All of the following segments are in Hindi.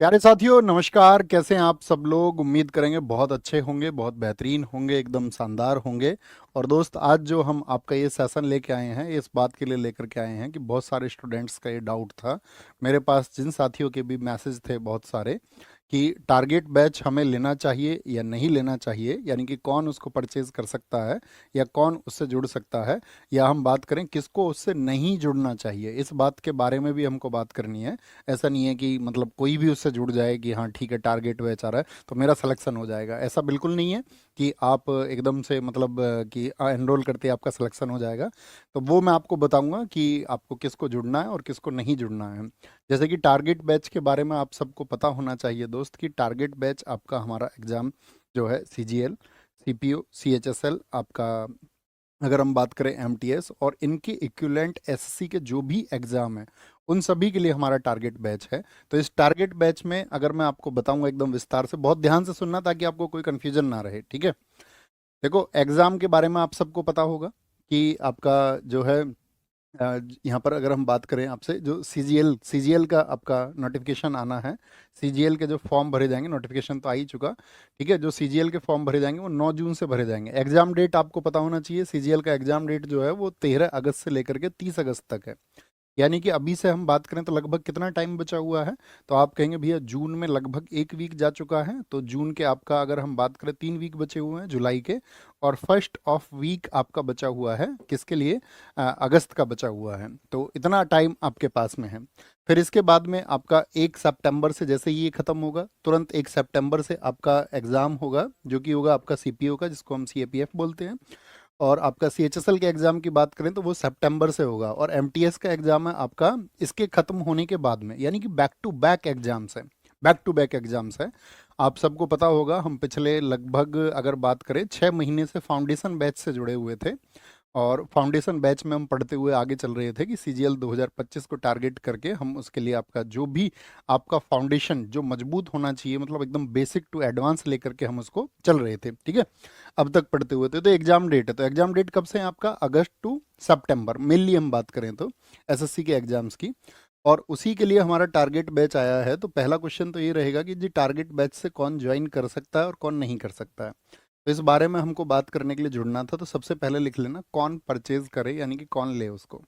प्यारे साथियों नमस्कार। कैसे हैं आप सब लोग? उम्मीद करेंगे बहुत अच्छे होंगे, बहुत बेहतरीन होंगे, एकदम शानदार होंगे। और दोस्त, आज जो हम आपका ये सेशन लेके आए हैं, इस बात के लिए लेकर के आए हैं कि बहुत सारे स्टूडेंट्स का ये डाउट था मेरे पास, जिन साथियों के भी मैसेज थे बहुत सारे, कि टारगेट बैच हमें लेना चाहिए या नहीं लेना चाहिए, यानी कि कौन उसको परचेज कर सकता है या कौन उससे जुड़ सकता है, या हम बात करें किसको उससे नहीं जुड़ना चाहिए। इस बात के बारे में भी हमको बात करनी है। ऐसा नहीं है कि मतलब कोई भी उससे जुड़ जाए कि हाँ ठीक है टारगेट बैच आ रहा है तो मेरा सिलेक्शन हो जाएगा, ऐसा बिल्कुल नहीं है कि आप एकदम से मतलब कि एनरोल करते ही आपका सिलेक्शन हो जाएगा। तो वो मैं आपको बताऊंगा कि आपको किसको जुड़ना है और किसको नहीं जुड़ना है। जैसे कि टारगेट बैच के बारे में आप सबको पता होना चाहिए दोस्त, कि टारगेट बैच आपका हमारा एग्ज़ाम जो है CGL, CPO, CHSL आपका, अगर हम बात करें MTS और इनके इक्विवेलेंट SSC के जो भी एग्ज़ाम है, उन सभी के लिए हमारा टारगेट बैच है। तो इस टारगेट बैच में अगर मैं आपको बताऊंगा एकदम विस्तार से, बहुत ध्यान से सुनना ताकि आपको कोई कन्फ्यूजन ना रहे, ठीक है। देखो, एग्ज़ाम के बारे में आप सबको पता होगा कि आपका जो है यहाँ पर अगर हम बात करें आपसे, जो CGL का आपका नोटिफिकेशन आना है, CGL के जो फॉर्म भरे जाएंगे, नोटिफिकेशन तो आ ही चुका, ठीक है। जो CGL के फॉर्म भरे जाएंगे वो 9 जून से भरे जाएंगे। एग्जाम डेट आपको पता होना चाहिए, CGL का एग्जाम डेट जो है वो 13 अगस्त से लेकर के 30 अगस्त तक है। यानी कि अभी से हम बात करें तो लगभग कितना टाइम बचा हुआ है? तो आप कहेंगे भैया जून में लगभग एक वीक जा चुका है, तो जून के आपका अगर हम बात करें 3 वीक बचे हुए हैं जुलाई के, और फर्स्ट ऑफ वीक आपका बचा हुआ है किसके लिए? अगस्त का बचा हुआ है। तो इतना टाइम आपके पास में है। फिर इसके बाद में आपका 1 सितंबर से, जैसे ही ये खत्म होगा तुरंत 1 सितंबर से आपका एग्ज़ाम होगा, जो कि होगा आपका CPO का, जिसको हम CAPF बोलते हैं। और आपका CHSL के एग्ज़ाम की बात करें तो वो सितंबर से होगा, और MTS का एग्ज़ाम है आपका इसके ख़त्म होने के बाद में, यानी कि बैक टू बैक एग्ज़ाम्स है, बैक टू बैक एग्ज़ाम्स है। आप सबको पता होगा, हम पिछले लगभग अगर बात करें 6 महीने से फाउंडेशन बैच से जुड़े हुए थे, और फाउंडेशन बैच में हम पढ़ते हुए आगे चल रहे थे कि CGL 2025 को टारगेट करके हम उसके लिए आपका जो भी आपका फाउंडेशन जो मजबूत होना चाहिए, मतलब एकदम बेसिक टू एडवांस लेकर के हम उसको चल रहे थे, ठीक है। अब तक पढ़ते हुए थे। तो एग्जाम डेट है, तो एग्जाम डेट कब से है आपका? अगस्त टू सितंबर मेनली हम बात करें तो SSC के एग्जाम्स की। और उसी के लिए हमारा टारगेट बैच आया है। तो पहला क्वेश्चन तो ये रहेगा कि जी टारगेट बैच से कौन ज्वाइन कर सकता है और कौन नहीं कर सकता है। तो इस बारे में हमको बात करने के लिए जुड़ना था। तो सबसे पहले लिख लेना कौन परचेज करे, यानी कि कौन ले उसको।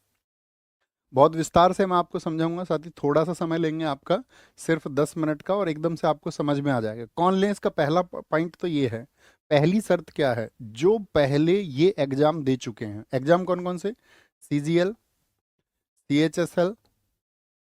बहुत विस्तार से मैं आपको समझाऊंगा, साथ ही थोड़ा सा समय लेंगे आपका, सिर्फ 10 मिनट का, और एकदम से आपको समझ में आ जाएगा कौन ले। इसका पहला पॉइंट तो ये है, पहली शर्त क्या है? जो पहले ये एग्जाम दे चुके हैं। एग्जाम कौन कौन से? CGL, CHSL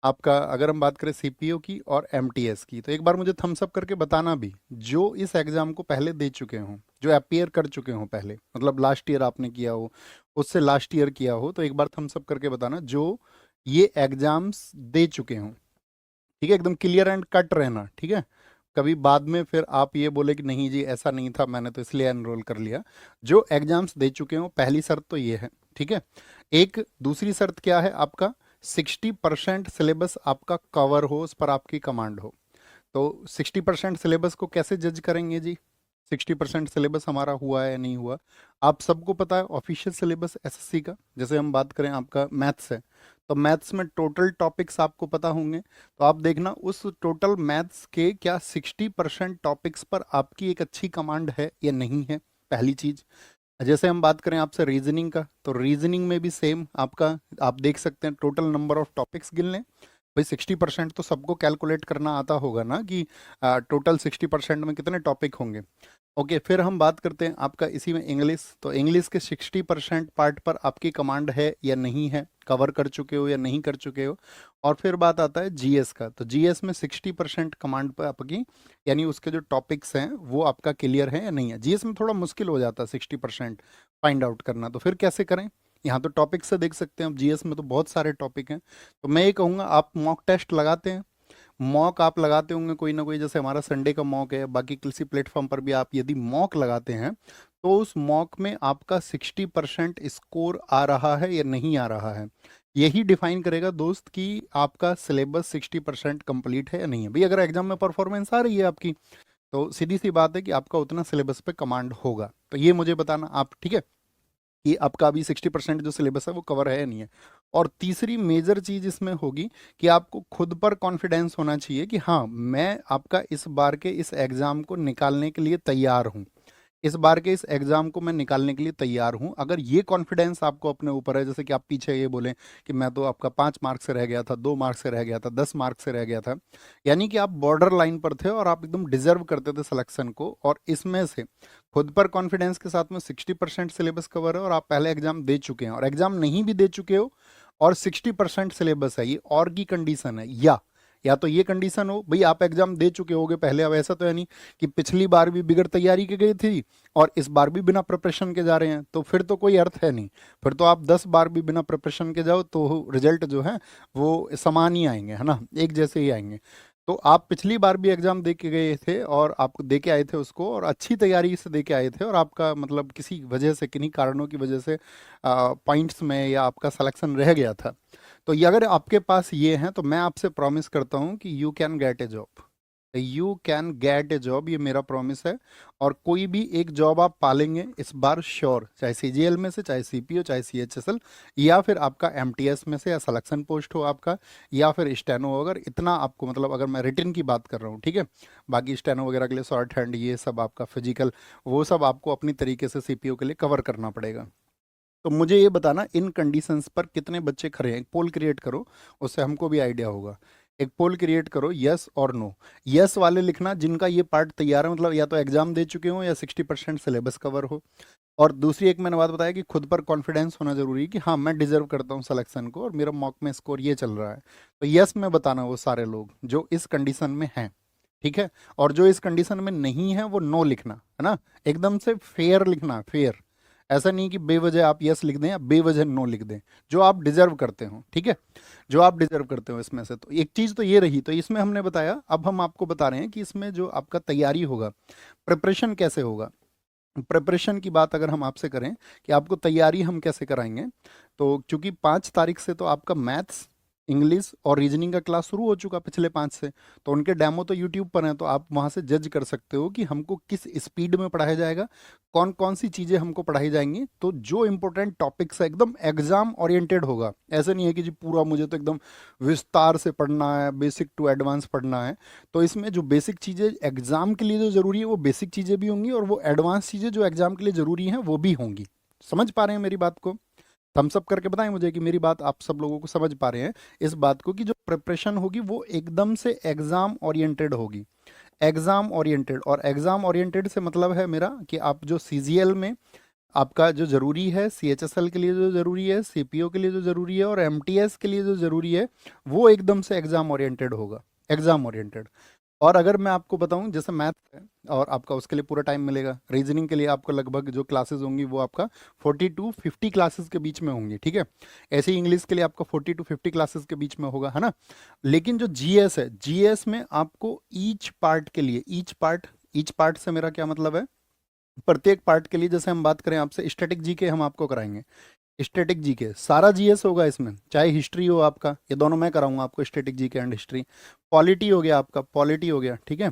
आपका, अगर हम बात करें CPO की और MTS की, तो एक बार मुझे थम्स अप करके बताना भी, जो इस एग्जाम को पहले दे चुके हों, जो अपियर कर चुके हों पहले, मतलब लास्ट ईयर आपने किया हो, उससे लास्ट ईयर किया हो, तो एक बार थम्स अप करके बताना जो ये एग्जाम्स दे चुके हों, ठीक है। एकदम क्लियर एंड कट रहना, ठीक है। कभी बाद में फिर आप ये बोले कि नहीं जी ऐसा नहीं था, मैंने तो इसलिए एनरोल कर लिया। जो एग्जाम्स दे चुके हो, पहली शर्त तो ये है, ठीक है। एक दूसरी शर्त क्या है आपका? 60% सिलेबस आपका कवर हो, उस पर आपकी कमांड हो। तो 60% सिलेबस को कैसे जज करेंगे जी? 60% सिलेबस हमारा हुआ है या नहीं हुआ? आप सबको पता है ऑफिशियल सिलेबस SSC का, जैसे हम बात करें आपका मैथ्स है, तो मैथ्स में टोटल टॉपिक्स आपको पता होंगे। तो आप देखना उस टोटल मैथ्स के क्या 60% टॉपिक्स पर आपकी एक अच्छी कमांड है या नहीं है, पहली चीज। जैसे हम बात करें आपसे रीजनिंग का, तो रीजनिंग में भी सेम आपका, आप देख सकते हैं टोटल नंबर ऑफ टॉपिक्स गिन लें। भाई 60% तो सबको कैलकुलेट करना आता होगा ना, कि टोटल 60% में कितने टॉपिक होंगे। ओके, फिर हम बात करते हैं आपका इसी में इंग्लिश। तो इंग्लिश के 60% पार्ट पर आपकी कमांड है या नहीं है, कवर कर चुके हो या नहीं कर चुके हो। और फिर बात आता है GS का, तो GS में 60% कमांड पर आपकी, यानी उसके जो टॉपिक्स हैं वो आपका क्लियर है या नहीं है। GS में थोड़ा मुश्किल हो जाता है 60% फाइंड आउट करना, तो फिर कैसे करें? यहाँ तो टॉपिक से देख सकते हैं, अब GS में तो बहुत सारे टॉपिक हैं। तो मैं ये कहूँगा, आप मॉक टेस्ट लगाते हैं? मॉक आप लगाते होंगे कोई ना कोई, जैसे हमारा संडे का मॉक है, बाकी किसी प्लेटफॉर्म पर भी आप यदि मॉक लगाते हैं, तो उस मॉक में आपका 60% स्कोर आ रहा है या नहीं आ रहा है, यही डिफाइन करेगा दोस्त कि आपका सिलेबस 60% कंप्लीट है या नहीं है। भाई अगर एग्जाम में परफॉर्मेंस आ रही है आपकी, तो सीधी सी बात है कि आपका उतना सिलेबस पे कमांड होगा। तो ये मुझे बताना आप, ठीक है, कि आपका अभी 60% जो सिलेबस है वो कवर है या नहीं है। और तीसरी मेजर चीज इसमें होगी कि आपको खुद पर कॉन्फिडेंस होना चाहिए कि हाँ, मैं आपका इस बार के इस एग्जाम को निकालने के लिए तैयार हूँ, इस बार के इस एग्जाम को मैं निकालने के लिए तैयार हूं। अगर ये कॉन्फिडेंस आपको अपने ऊपर है, जैसे कि आप पीछे ये बोलें कि मैं तो आपका 5 मार्क्स से रह गया था, 2 मार्क्स से रह गया था, 10 मार्क्स से रह गया था, यानी कि आप बॉर्डर लाइन पर थे और आप एकदम डिजर्व करते थे सिलेक्शन को, और इसमें से खुद पर कॉन्फिडेंस के साथ में 60% सिलेबस कवर है और आप पहले एग्जाम दे चुके हैं, और एग्जाम नहीं भी दे चुके हो और 60% सिलेबस है, ये और की कंडीशन है। या तो ये कंडीशन हो भाई आप एग्जाम दे चुके होगे पहले, अब ऐसा तो है नहीं कि पिछली बार भी बिगड़ तैयारी के गई थी और इस बार भी बिना प्रिपरेशन के जा रहे हैं, तो फिर तो कोई अर्थ है नहीं। फिर तो आप 10 बार भी बिना प्रिपरेशन के जाओ तो रिजल्ट जो है वो समान ही आएंगे, है ना, एक जैसे ही आएंगे। तो आप पिछली बार भी एग्जाम दे के गए थे और आप दे के आए थे उसको, और अच्छी तैयारी से दे के आए थे, और आपका मतलब किसी वजह से, किन्हीं कारणों की वजह से पॉइंट्स में या आपका सिलेक्शन रह गया था, तो ये अगर आपके पास ये हैं तो मैं आपसे प्रॉमिस करता हूँ कि you can get A job, you can get A job, ये मेरा प्रॉमिस है। और कोई भी एक जॉब आप पालेंगे इस बार श्योर, चाहे सीजीएल में से, चाहे सीपीओ, चाहे सीएचएसएल, या फिर आपका एमटीएस में से, या सिलेक्शन पोस्ट हो आपका, या फिर स्टेनो। अगर इतना आपको मतलब, अगर मैं रिटर्न की बात कर रहा हूँ, ठीक है, बाकी स्टेनो वगैरह के लिए शॉर्ट हैंड ये सब आपका फिजिकल, वो सब आपको अपनी तरीके से सीपीओ के लिए कवर करना पड़ेगा। तो मुझे ये बताना इन कंडीशंस पर कितने बच्चे खड़े हैं, एक पोल क्रिएट करो, उससे हमको भी आइडिया होगा। एक पोल क्रिएट करो, यस और नो। यस वाले लिखना जिनका ये पार्ट तैयार है, मतलब या तो एग्जाम दे चुके हो या 60% सिलेबस कवर हो। और दूसरी एक मैंने बात बताया कि खुद पर कॉन्फिडेंस होना जरूरी है कि हाँ मैं डिजर्व करता हूँ सिलेक्शन को और मेरा मॉक में स्कोर ये चल रहा है। तो यस में बताना वो सारे लोग जो इस कंडीशन में हैं, ठीक है। और जो इस कंडीशन में नहीं है वो नो लिखना, है ना, एकदम से फेयर लिखना, फेयर। ऐसा नहीं कि बेवजह आप यस लिख दें या बेवजह नो लिख दें, जो आप डिजर्व करते हो, ठीक है, जो आप डिजर्व करते हो इसमें से। तो एक चीज तो ये रही, तो इसमें हमने बताया, अब हम आपको बता रहे हैं कि इसमें जो आपका तैयारी होगा, प्रिपरेशन कैसे होगा। प्रिपरेशन की बात अगर हम आपसे करें कि आपको तैयारी हम कैसे कराएंगे, तो चूंकि 5 तारीख से तो आपका मैथ्स, इंग्लिश और रीजनिंग का क्लास शुरू हो चुका पिछले 5 से, तो उनके डेमो तो यूट्यूब पर हैं, तो आप वहां से जज कर सकते हो कि हमको किस स्पीड में पढ़ाया जाएगा, कौन कौन सी चीज़ें हमको पढ़ाई जाएंगी। तो जो इंपॉर्टेंट टॉपिक्स है एकदम एग्जाम ओरिएंटेड होगा, ऐसा नहीं है कि जी पूरा मुझे तो एकदम विस्तार से पढ़ना है, बेसिक टू एडवांस पढ़ना है। तो इसमें जो बेसिक चीज़ें एग्जाम के लिए जो ज़रूरी है वो बेसिक चीज़ें भी होंगी, और वो एडवांस चीज़ें जो एग्जाम के लिए ज़रूरी हैं वो भी होंगी। समझ पा रहे हैं मेरी बात को? थम्स अप करके बताएं मुझे कि मेरी बात आप सब लोगों को समझ पा रहे हैं इस बात को, कि जो प्रिपरेशन होगी वो एकदम से एग्जाम ओरिएंटेड होगी, एग्जाम ओरिएंटेड। और एग्जाम ओरिएंटेड से मतलब है मेरा कि आप जो सीजीएल में आपका जो जरूरी है, सीएचएसएल के लिए जो जरूरी है, सीपीओ के लिए जो जरूरी है, और एमटीएस के लिए जो जरूरी है, वो एकदम से एग्जाम ओरिएंटेड होगा, एग्जाम ओरिएंटेड। और अगर मैं आपको बताऊं जैसे मैथ है, और आपका उसके लिए पूरा टाइम मिलेगा, रीजनिंग के लिए आपको लगभग जो क्लासेस होंगी वो आपका 40 to 50 क्लासेस के बीच में होंगी, ठीक है। ऐसे ही इंग्लिश के लिए आपका 40 to 50 क्लासेस के बीच में होगा, है ना। लेकिन जो जीएस है, जीएस में आपको ईच पार्ट के लिए, ईच पार्ट से मेरा क्या मतलब है, प्रत्येक पार्ट के लिए, जैसे हम बात करें आपसे स्टैटिक जीके हम आपको कराएंगे, स्टैटिक जीके सारा जीएस होगा इसमें, चाहे हिस्ट्री हो आपका, ये दोनों मैं कराऊंगा आपको, static GK and history. Polity हो गया आपका, पॉलिटी हो गया, ठीक है।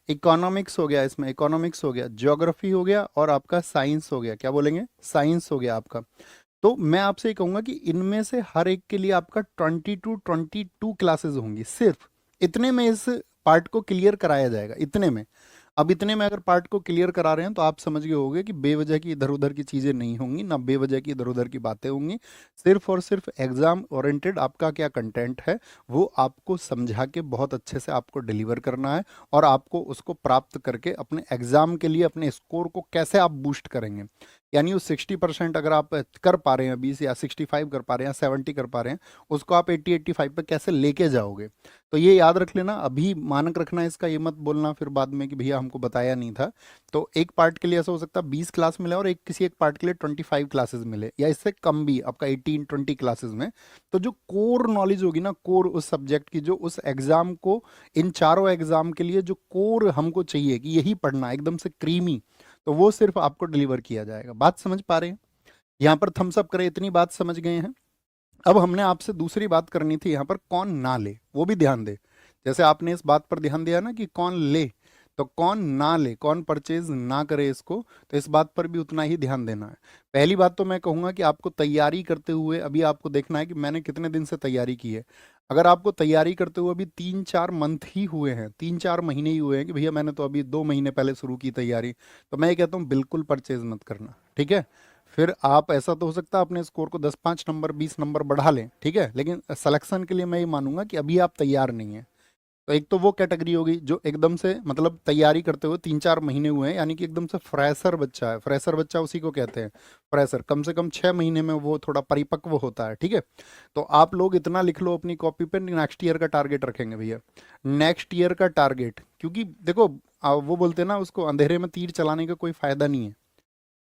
इकोनॉमिक्स हो गया, इसमें इकोनॉमिक्स हो गया, ज्योग्राफी हो गया, और आपका साइंस हो गया, क्या बोलेंगे, साइंस हो गया आपका। तो मैं आपसे ये कहूंगा कि इनमें से हर एक के लिए आपका 20 to 22 क्लासेस होंगी, सिर्फ इतने में इस पार्ट को क्लियर कराया जाएगा, इतने में। अब इतने में अगर पार्ट को क्लियर करा रहे हैं तो आप समझ गए होंगे कि बेवजह की इधर उधर की चीज़ें नहीं होंगी, ना बेवजह की इधर उधर की बातें होंगी। सिर्फ और सिर्फ एग्जाम ओरिएंटेड आपका क्या कंटेंट है वो आपको समझा के बहुत अच्छे से आपको डिलीवर करना है, और आपको उसको प्राप्त करके अपने एग्जाम के लिए अपने स्कोर को कैसे आप बूस्ट करेंगे। यानी उस 60% अगर आप कर पा रहे हैं 20, या 65 कर पा रहे हैं, 70 कर पा रहे हैं, उसको आप 80-85 पे कैसे लेके जाओगे। तो ये याद रख लेना, अभी मानक रखना इसका, ये मत बोलना फिर बाद में कि भैया हमको बताया नहीं था। तो एक पार्ट के लिए ऐसा हो सकता है 20 क्लास मिले, और एक किसी एक पार्ट के लिए 25 क्लासेस मिले, या इससे कम भी आपका 18-20 क्लासेस में। तो जो कोर नॉलेज होगी ना, कोर उस सब्जेक्ट की, जो उस एग्जाम को, इन चारों एग्जाम के लिए जो कोर हमको चाहिए कि यही पढ़ना एकदम से क्रीमी, तो वो सिर्फ आपको डिलीवर किया जाएगा। बात समझ पा रहे हैं? यहाँ पर थम्स अप करें, इतनी बात समझ गए हैं। अब हमने आपसे दूसरी बात करनी थी यहाँ पर, कौन ना ले वो भी ध्यान दे। जैसे आपने इस बात पर ध्यान दिया ना कि कौन ले, तो कौन ना ले, कौन परचेज ना करे इसको, तो इस बात पर भी उतना ही ध्यान देना है। पहली बात तो मैं कहूंगा कि आपको तैयारी करते हुए अभी आपको देखना है कि मैंने कितने दिन से तैयारी की है। अगर आपको तैयारी करते हुए अभी 3-4 मंथ ही हुए हैं, 3-4 महीने ही हुए हैं कि भैया मैंने तो अभी 2 महीने पहले शुरू की तैयारी, तो मैं ये कहता हूँ बिल्कुल परचेज मत करना, ठीक है। फिर आप, ऐसा तो हो सकता है अपने स्कोर को 10-5 नंबर 20 नंबर बढ़ा लें, ठीक है, लेकिन सिलेक्शन के लिए मैं ये मानूंगा कि अभी आप तैयार नहीं है। तो एक तो वो कैटेगरी होगी जो एकदम से मतलब तैयारी करते हुए 3-4 महीने हुए हैं, यानी कि एकदम से फ्रेशर बच्चा है। फ्रेशर बच्चा उसी को कहते हैं, फ्रेशर। कम से कम 6 महीने में वो थोड़ा परिपक्व होता है, ठीक है। तो आप लोग इतना लिख लो अपनी कॉपी पे, नेक्स्ट ईयर का टारगेट रखेंगे भैया, नेक्स्ट ईयर का टारगेट। क्योंकि देखो वो बोलते हैं ना, उसको अंधेरे में तीर चलाने का कोई फायदा नहीं है।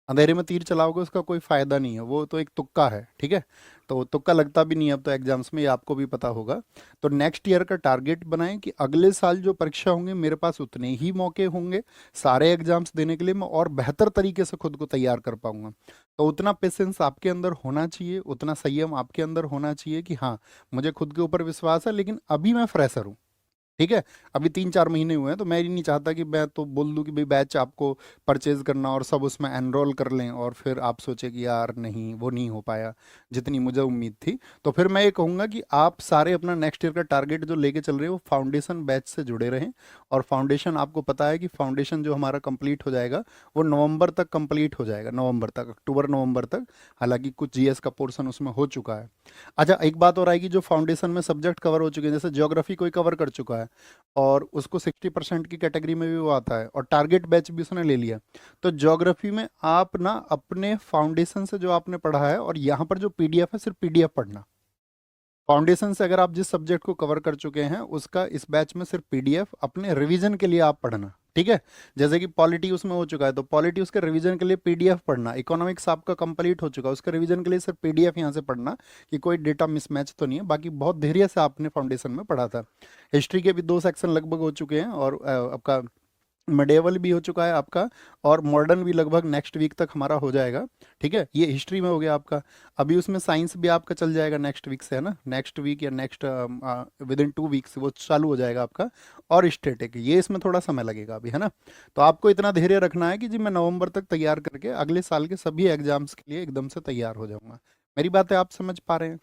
अंधेरे में तीर चलाओगे उसका कोई फायदा नहीं है, वो तो एक तुक्का है, ठीक है। तो तुक्का लगता भी नहीं है अब तो एग्जाम्स में, ये आपको भी पता होगा। तो नेक्स्ट ईयर का टारगेट बनाएं कि अगले साल जो परीक्षा होंगे मेरे पास उतने ही मौके होंगे सारे एग्जाम्स देने के लिए, मैं और बेहतर तरीके से खुद को तैयार कर पाऊंगा। तो उतना पेशेंस आपके अंदर होना चाहिए, उतना संयम आपके अंदर होना चाहिए कि हाँ, मुझे खुद के ऊपर विश्वास है, लेकिन अभी मैं फ्रेशर हूँ, ठीक है। अभी 3-4 महीने हुए हैं, तो मैं ये नहीं चाहता कि मैं तो बोल दूं कि भाई बैच आपको परचेज करना और सब उसमें एनरोल कर लें और फिर आप सोचे कि यार नहीं, वो नहीं हो पाया जितनी मुझे उम्मीद थी। तो फिर मैं ये कहूँगा कि आप सारे अपना नेक्स्ट ईयर का टारगेट जो लेके चल रहे हो, वो फाउंडेशन बैच से जुड़े रहें। और फाउंडेशन, आपको पता है कि फाउंडेशन जो हमारा कंप्लीट हो जाएगा वो नवंबर तक कंप्लीट हो जाएगा, नवंबर तक, अक्टूबर नवंबर तक। हालांकि कुछ जीएस का पोर्शन उसमें हो चुका है। अच्छा, एक बात और आएगी, जो फाउंडेशन में सब्जेक्ट कवर हो चुके हैं, जैसे ज्योग्राफी कोई कवर कर चुका है और उसको 60% की कैटेगरी में भी वो आता है और टारगेट बैच भी उसने ले लिया, तो ज्योग्राफी में आप ना अपने फाउंडेशन से जो आपने पढ़ा है, और यहाँ पर जो पीडीएफ है सिर्फ पीडीएफ पढ़ना। फाउंडेशन से अगर आप जिस सब्जेक्ट को कवर कर चुके हैं उसका इस बैच में सिर्फ पीडीएफ अपने रिवीजन के लिए आप पढ़ना, ठीक है। जैसे कि पॉलिटी उसमें हो चुका है तो पॉलिटी उसके रिवीजन के लिए पीडीएफ पढ़ना। इकोनॉमिक्स आपका कंप्लीट हो चुका है, उसके रिवीजन के लिए सिर्फ पीडीएफ यहाँ से पढ़ना कि कोई डेटा मिसमैच तो नहीं है। बाकी बहुत धैर्य से आपने फाउंडेशन में पढ़ा था। हिस्ट्री के भी 2 सेक्शन लगभग हो चुके हैं और आपका मिडेवल भी हो चुका है आपका, और मॉडर्न भी लगभग नेक्स्ट वीक तक हमारा हो जाएगा, ठीक है। ये हिस्ट्री में हो गया आपका। अभी उसमें साइंस भी आपका चल जाएगा नेक्स्ट वीक से, है ना, नेक्स्ट वीक या नेक्स्ट विद इन 2 वीक्स वो चालू हो जाएगा आपका। और स्टेटिक, ये इसमें थोड़ा समय लगेगा अभी, है ना। तो आपको इतना धैर्य रखना है कि जी मैं नवंबर तक तैयार करके अगले साल के सभी एग्जाम्स के लिए एकदम से तैयार हो जाऊंगा। मेरी बातें आप समझ पा रहे हैं?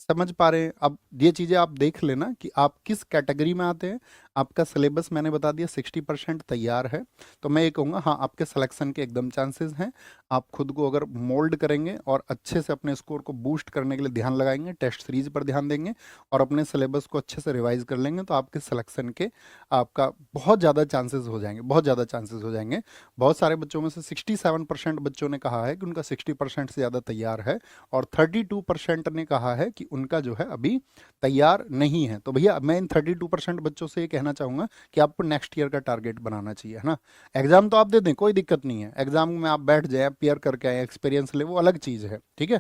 समझ पा रहे हैं? अब ये चीज़ें आप देख लेना कि आप किस कैटेगरी में आते हैं। आपका सिलेबस मैंने बता दिया 60% तैयार है। तो मैं ये कहूँगा हाँ, आपके सिलेक्शन के एकदम चांसेस हैं। आप खुद को अगर मोल्ड करेंगे और अच्छे से अपने स्कोर को बूस्ट करने के लिए ध्यान लगाएंगे, टेस्ट सीरीज पर ध्यान देंगे और अपने सिलेबस को अच्छे से रिवाइज कर लेंगे, तो आपके सिलेक्शन के आपका बहुत ज़्यादा चांसेस हो जाएंगे, बहुत ज़्यादा चांसेस हो जाएंगे। बहुत सारे बच्चों में से 67% बच्चों ने कहा है कि उनका 60% से ज़्यादा तैयार है, और 32% ने कहा है कि उनका जो है अभी तैयार नहीं है। तो भैया मैं इन 32% बच्चों से ये कहना चाहूँगा कि आपको नेक्स्ट ईयर का टारगेट बनाना चाहिए, है ना। एग्जाम तो आप दे दें, कोई दिक्कत नहीं है, एग्जाम में आप बैठ जाए, पेयर करके आए, एक्सपीरियंस ले, वो अलग चीज़ है, ठीक है।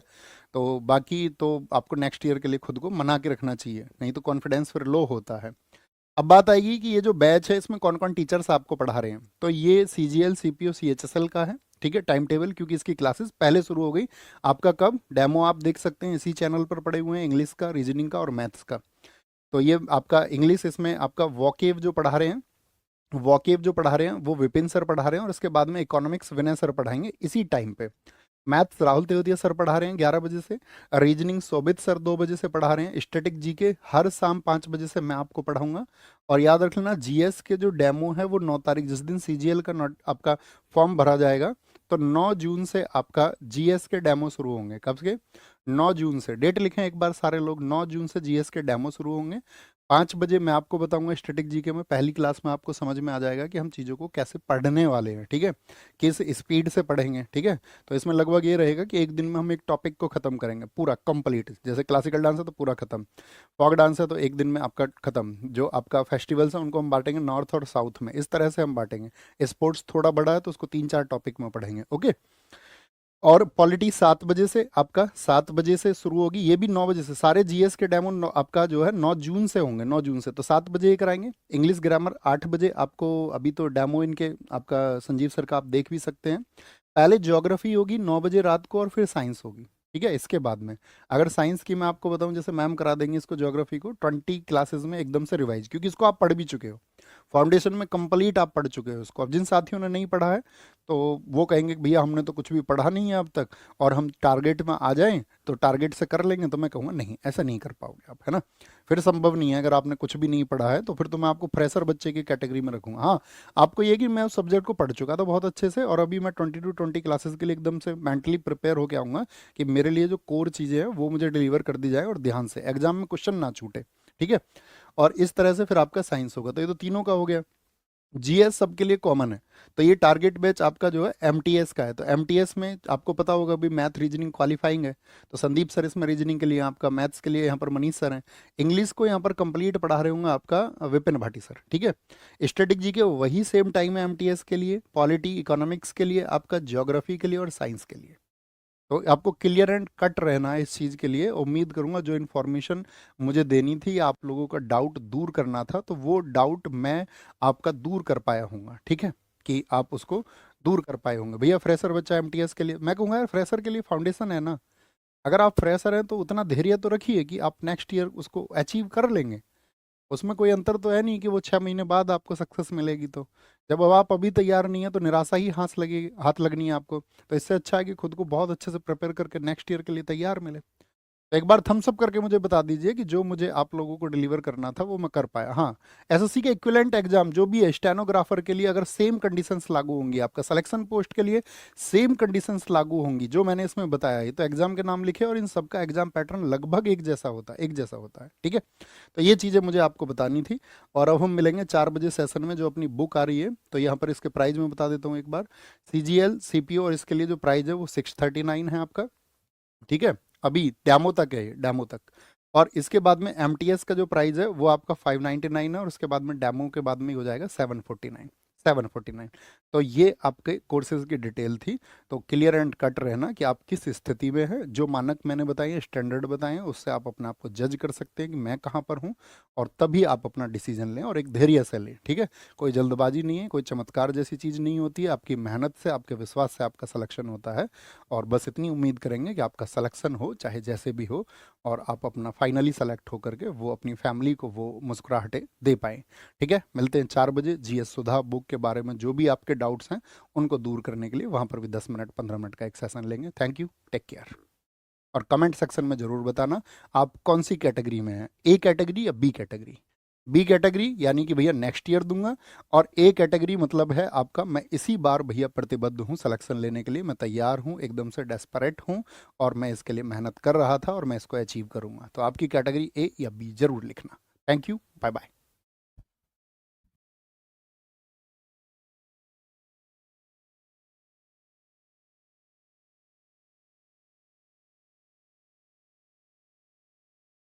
तो बाकी तो आपको नेक्स्ट ईयर के लिए खुद को मना के रखना चाहिए, नहीं तो कॉन्फिडेंस फिर लो होता है। अब बात आएगी कि ये जो बैच है इसमें कौन कौन टीचर्स आपको पढ़ा रहे हैं। तो ये सीजीएल सीपीओ सीएचएसएल का है, ठीक है। टाइम टेबल, क्योंकि इसकी क्लासेस पहले शुरू हो गई। आपका कब डेमो आप देख सकते हैं, इसी चैनल पर पड़े हुए हैं, इंग्लिश का, रीजनिंग का और मैथ्स का। तो ये आपका इंग्लिश, इसमें आपका वॉकेव जो पढ़ा रहे हैं, वॉकेव जो पढ़ा रहे हैं वो विपिन सर पढ़ा रहे हैं, और उसके बाद में इकोनॉमिक्स विनय सर पढ़ाएंगे इसी टाइम पे। मैथ्स राहुल तेवतिया सर पढ़ा रहे हैं 11 बजे से। रीजनिंग शोभित सर 2 बजे से पढ़ा रहे हैं। स्टैटिक जीके हर शाम 5 बजे से मैं आपको पढ़ाऊंगा। और याद रख लेना, जीएस के जो डेमो है वो 9 तारीख, जिस दिन सीजीएल का नोट आपका फॉर्म भरा जाएगा, तो 9 जून से आपका जीएस के डेमो शुरू होंगे। कब के? 9 जून से। डेट लिखें एक बार सारे लोग, 9 जून से जीएस के डेमो शुरू होंगे। 5 बजे मैं आपको बताऊंगा स्टैटिक जीके में, पहली क्लास में आपको समझ में आ जाएगा कि हम चीज़ों को कैसे पढ़ने वाले हैं, ठीक है, किस स्पीड से पढ़ेंगे, ठीक है। तो इसमें लगभग ये रहेगा कि एक दिन में हम एक टॉपिक को खत्म करेंगे पूरा कंप्लीट। जैसे क्लासिकल डांस है तो पूरा खत्म, फॉक डांस है तो एक दिन में आपका खत्म, जो आपका फेस्टिवल्स है उनको हम बांटेंगे नॉर्थ और साउथ में, इस तरह से हम बांटेंगे। स्पोर्ट्स थोड़ा बड़ा है तो उसको 3-4 टॉपिक में पढ़ेंगे, ओके। और पॉलिटी 7 बजे से, आपका 7 बजे से शुरू होगी, ये भी 9 बजे से। सारे जीएस के डेमो आपका जो है 9 जून से होंगे, 9 जून से, तो 7 बजे ये कराएंगे। इंग्लिश ग्रामर 8 बजे आपको, अभी तो डेमो इनके आपका संजीव सर का आप देख भी सकते हैं। पहले ज्योग्राफी होगी 9 बजे रात को और फिर साइंस होगी, ठीक है। इसके बाद में अगर साइंस की मैं आपको बताऊं, जैसे मैम करा देंगे इसको ज्योग्राफी को 20 क्लासेस में एकदम से रिवाइज, क्योंकि इसको आप पढ़ भी चुके हो, फाउंडेशन में कंप्लीट आप पढ़ चुके हो इसको। अब जिन साथियों ने नहीं पढ़ा है तो वो कहेंगे कि भैया हमने तो कुछ भी पढ़ा नहीं है अब तक, और हम टारगेट में आ जाएं तो टारगेट से कर लेंगे, तो मैं कहूँगा नहीं, ऐसा नहीं कर पाओगे आप, है ना। फिर संभव नहीं है, अगर आपने कुछ भी नहीं पढ़ा है तो फिर तो मैं आपको फ्रेशर बच्चे की कैटेगरी में रखूंगा। हाँ, आपको ये कि मैं उस सब्जेक्ट को पढ़ चुका था बहुत अच्छे से, और अभी मैं 20 क्लासेस के लिए एकदम से मेंटली प्रिपेयर होकर आऊँगा कि मेरे लिए जो कोर चीज़ें हैं वो मुझे डिलीवर कर दी जाए, और ध्यान से एग्जाम में क्वेश्चन ना छूटे, ठीक है। और इस तरह से फिर आपका साइंस होगा। तो ये तो तीनों का हो गया। जीएस सबके लिए कॉमन है। तो ये टारगेट बैच आपका जो है एमटीएस का है। तो एमटीएस में आपको पता होगा अभी मैथ रीजनिंग क्वालिफाइंग है, तो संदीप सर इसमें रीजनिंग के लिए, आपका मैथ्स के लिए यहाँ पर मनीष सर हैं, इंग्लिश को यहाँ पर कंप्लीट पढ़ा रहे होंगे आपका विपिन भाटी सर, ठीक है। स्टैटिक जी के वही सेम टाइम है एमटीएस के लिए, पॉलिटी इकोनॉमिक्स के लिए, आपका ज्योग्राफी के लिए और साइंस के लिए। तो आपको क्लियर एंड कट रहना है इस चीज़ के लिए। उम्मीद करूंगा जो इन्फॉर्मेशन मुझे देनी थी, आप लोगों का डाउट दूर करना था, तो वो डाउट मैं आपका दूर कर पाया हूँगा, ठीक है, कि आप उसको दूर कर पाए होंगे। भैया फ्रेशर बच्चा एमटीएस के लिए, मैं कहूँगा यार फ्रेशर के लिए फाउंडेशन है ना, अगर आप फ्रेशर हैं तो उतना धैर्य तो रखिए कि आप नेक्स्ट ईयर उसको अचीव कर लेंगे। उसमें कोई अंतर तो है नहीं कि वो 6 महीने बाद आपको सक्सेस मिलेगी। तो जब अब आप अभी तैयार नहीं है तो निराशा ही हाथ लगनी है आपको। तो इससे अच्छा है कि खुद को बहुत अच्छे से प्रिपेयर करके नेक्स्ट ईयर के लिए तैयार मिले। तो एक बार थम्स अप करके मुझे बता दीजिए कि जो मुझे आप लोगों को डिलीवर करना था वो मैं कर पाया। हाँ, एसएससी के इक्विवेलेंट एग्जाम जो भी है स्टेनोग्राफर के लिए, अगर सेम कंडीशंस लागू होंगी, आपका सिलेक्शन पोस्ट के लिए सेम कंडीशंस लागू होंगी जो मैंने इसमें बताया है, तो एग्जाम के नाम लिखे, और इन सबका एग्जाम पैटर्न लगभग एक जैसा होता है, ठीक है। तो ये चीज़ें मुझे आपको बतानी थी। और अब हम मिलेंगे 4 बजे सेशन में, जो अपनी बुक आ रही है। तो यहाँ पर इसके प्राइस में बता देता हूँ एक बार। सीजीएल सीपीओ और इसके लिए जो प्राइस है वो 639 है आपका, ठीक है। अभी डेमो तक है, डेमो तक। और इसके बाद में एमटीएस का जो प्राइस है वो आपका 599 है, और उसके बाद में डेमो के बाद में ही हो जाएगा 749। तो ये आपके कोर्सेज की डिटेल थी। तो क्लियर एंड कट रहना कि आप किस स्थिति में है, जो मानक मैंने बताए हैं, स्टैंडर्ड बताए हैं, उससे आप अपने आप को जज कर सकते हैं कि मैं कहाँ पर हूँ, और तभी आप अपना डिसीजन लें, और एक धैर्य से लें, ठीक है। कोई जल्दबाजी नहीं है, कोई चमत्कार जैसी चीज़ नहीं होती है, आपकी मेहनत से, आपके विश्वास से आपका सिलेक्शन होता है। और बस इतनी उम्मीद करेंगे कि आपका सिलेक्शन हो, चाहे जैसे भी हो, और आप अपना फाइनली सेलेक्ट होकर के वो अपनी फैमिली को वो मुस्कुराहटें दे पाएँ, ठीक है। मिलते हैं 4 बजे। जीएस सुधा बुक के बारे में जो भी आपके डाउट्स हैं उनको दूर करने के लिए वहाँ पर भी 10 मिनट 15 मिनट का एक सेशन लेंगे। Thank you, take care. और कमेंट सेक्शन में ज़रूर बताना आप कौन सी कैटेगरी में हैं, ए कैटेगरी या बी कैटेगरी। बी कैटेगरी यानी कि भैया नेक्स्ट ईयर दूंगा, और ए कैटेगरी मतलब है आपका मैं इसी बार भैया प्रतिबद्ध हूँ सिलेक्शन लेने के लिए, मैं तैयार हूँ, एकदम से डेस्परेट हूँ, और मैं इसके लिए मेहनत कर रहा था और मैं इसको अचीव करूँगा। तो आपकी कैटेगरी ए या बी जरूर लिखना। Thank you, bye bye.